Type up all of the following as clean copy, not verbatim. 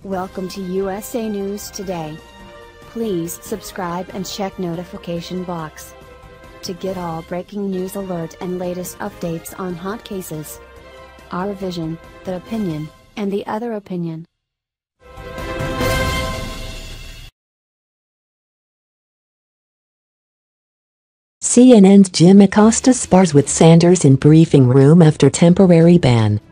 Welcome to USA News Today. Please subscribe and check notification box to get all breaking news alert and latest updates on hot cases. Our vision, the opinion, and the other opinion. CNN's Jim Acosta spars with Sanders in briefing room after temporary ban.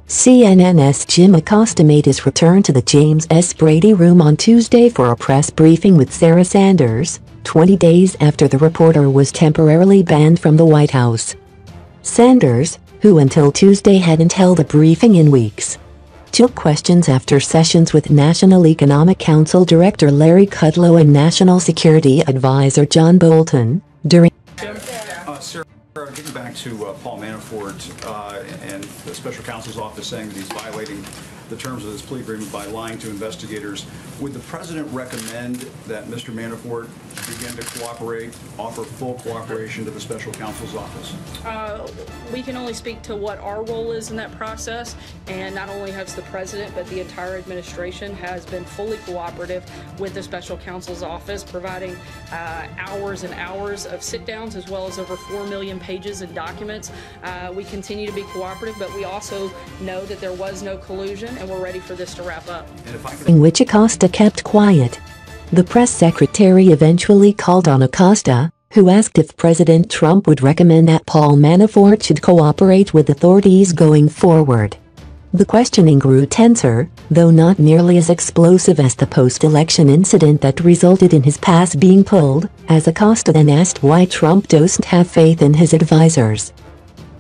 CNN's Jim Acosta made his return to the James S. Brady room on Tuesday for a press briefing with Sarah Sanders, 20 days after the reporter was temporarily banned from the White House. Sanders, who until Tuesday hadn't held a briefing in weeks, took questions after sessions with National Economic Council Director Larry Kudlow and National Security Advisor John Bolton, during Sarah, getting back to Paul Manafort and the special counsel's office saying that he's violating the terms of this plea agreement by lying to investigators, would the president recommend that Mr. Manafort begin to cooperate, offer full cooperation to the special counsel's office? We can only speak to what our role is in that process, and not only has the president but the entire administration has been fully cooperative with the special counsel's office, providing hours and hours of sit-downs as well as over 4 million pages in documents. We continue to be cooperative, but we also know that there was no collusion, and we're ready for this to wrap up. In which Acosta kept quiet. The press secretary eventually called on Acosta, who asked if President Trump would recommend that Paul Manafort should cooperate with authorities going forward. The questioning grew tenser, though not nearly as explosive as the post-election incident that resulted in his pass being pulled, as Acosta then asked why Trump doesn't have faith in his advisors.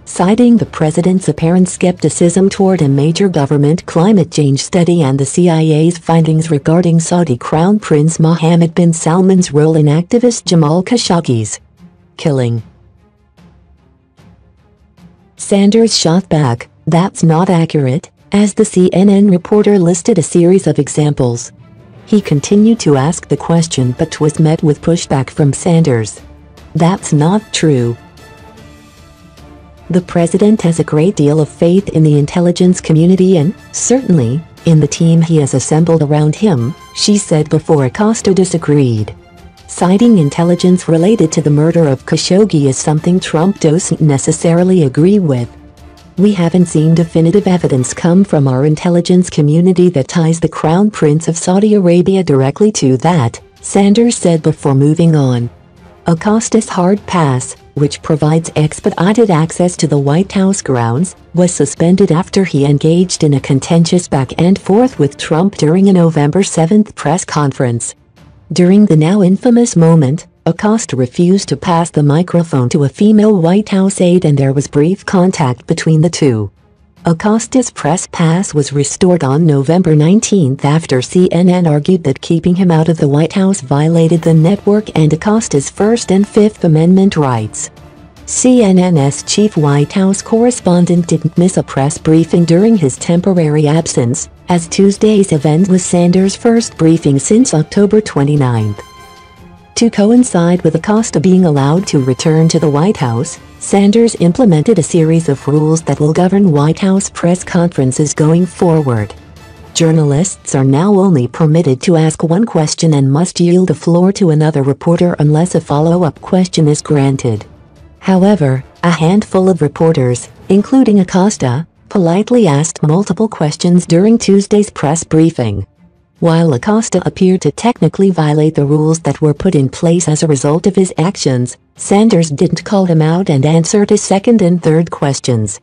Citing the president's apparent skepticism toward a major government climate change study and the CIA's findings regarding Saudi Crown Prince Mohammed bin Salman's role in activist Jamal Khashoggi's killing, Sanders shot back, "That's not accurate," as the CNN reporter listed a series of examples. He continued to ask the question but was met with pushback from Sanders. "That's not true. The president has a great deal of faith in the intelligence community and, certainly, in the team he has assembled around him," she said before Acosta disagreed. Citing intelligence related to the murder of Khashoggi as something Trump doesn't necessarily agree with. "We haven't seen definitive evidence come from our intelligence community that ties the Crown Prince of Saudi Arabia directly to that," Sanders said before moving on. Acosta's hard pass, which provides expedited access to the White House grounds, was suspended after he engaged in a contentious back-and-forth with Trump during a November 7 press conference. During the now infamous moment, Acosta refused to pass the microphone to a female White House aide and there was brief contact between the two. Acosta's press pass was restored on November 19 after CNN argued that keeping him out of the White House violated the network and Acosta's First and Fifth Amendment rights. CNN's chief White House correspondent didn't miss a press briefing during his temporary absence, as Tuesday's event was Sanders' first briefing since October 29. To coincide with Acosta being allowed to return to the White House, Sanders implemented a series of rules that will govern White House press conferences going forward. Journalists are now only permitted to ask one question and must yield the floor to another reporter unless a follow-up question is granted. However, a handful of reporters, including Acosta, politely asked multiple questions during Tuesday's press briefing. While Acosta appeared to technically violate the rules that were put in place as a result of his actions, Sanders didn't call him out and answered his second and third questions.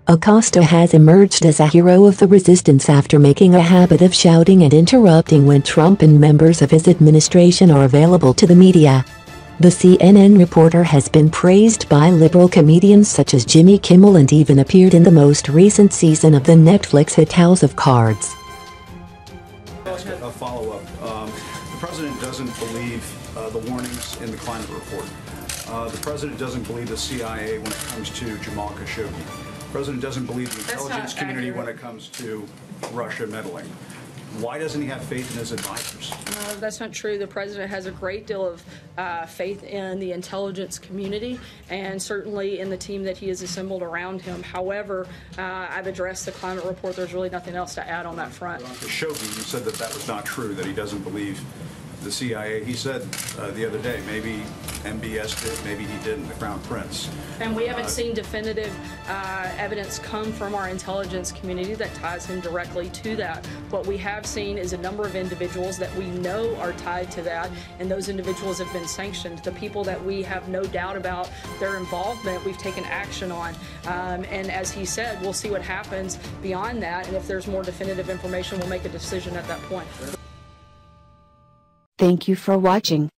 Acosta has emerged as a hero of the resistance after making a habit of shouting and interrupting when Trump and members of his administration are available to the media. The CNN reporter has been praised by liberal comedians such as Jimmy Kimmel and even appeared in the most recent season of the Netflix hit House of Cards. A follow-up. The president doesn't believe the warnings in the climate report. The president doesn't believe the CIA when it comes to Jamal Khashoggi. The president doesn't believe the intelligence community when it comes to Russia meddling. why doesn't he have faith in his advisors? That's not true. The president has a great deal of faith in the intelligence community and certainly in the team that he has assembled around him. However, I've addressed the climate report. There's really nothing else to add on that front. Khashoggi, you said that that was not true, that he doesn't believe the CIA. He said the other day, maybe MBS did, maybe he didn't, the Crown Prince. And we haven't seen definitive evidence come from our intelligence community that ties him directly to that. What we have seen is a number of individuals that we know are tied to that, and those individuals have been sanctioned. The people that we have no doubt about their involvement, we've taken action on. And as he said, we'll see what happens beyond that, and if there's more definitive information, we'll make a decision at that point. Thank you for watching.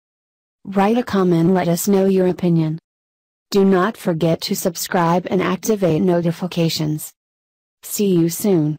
Write a comment and let us know your opinion. Do not forget to subscribe and activate notifications. See you soon.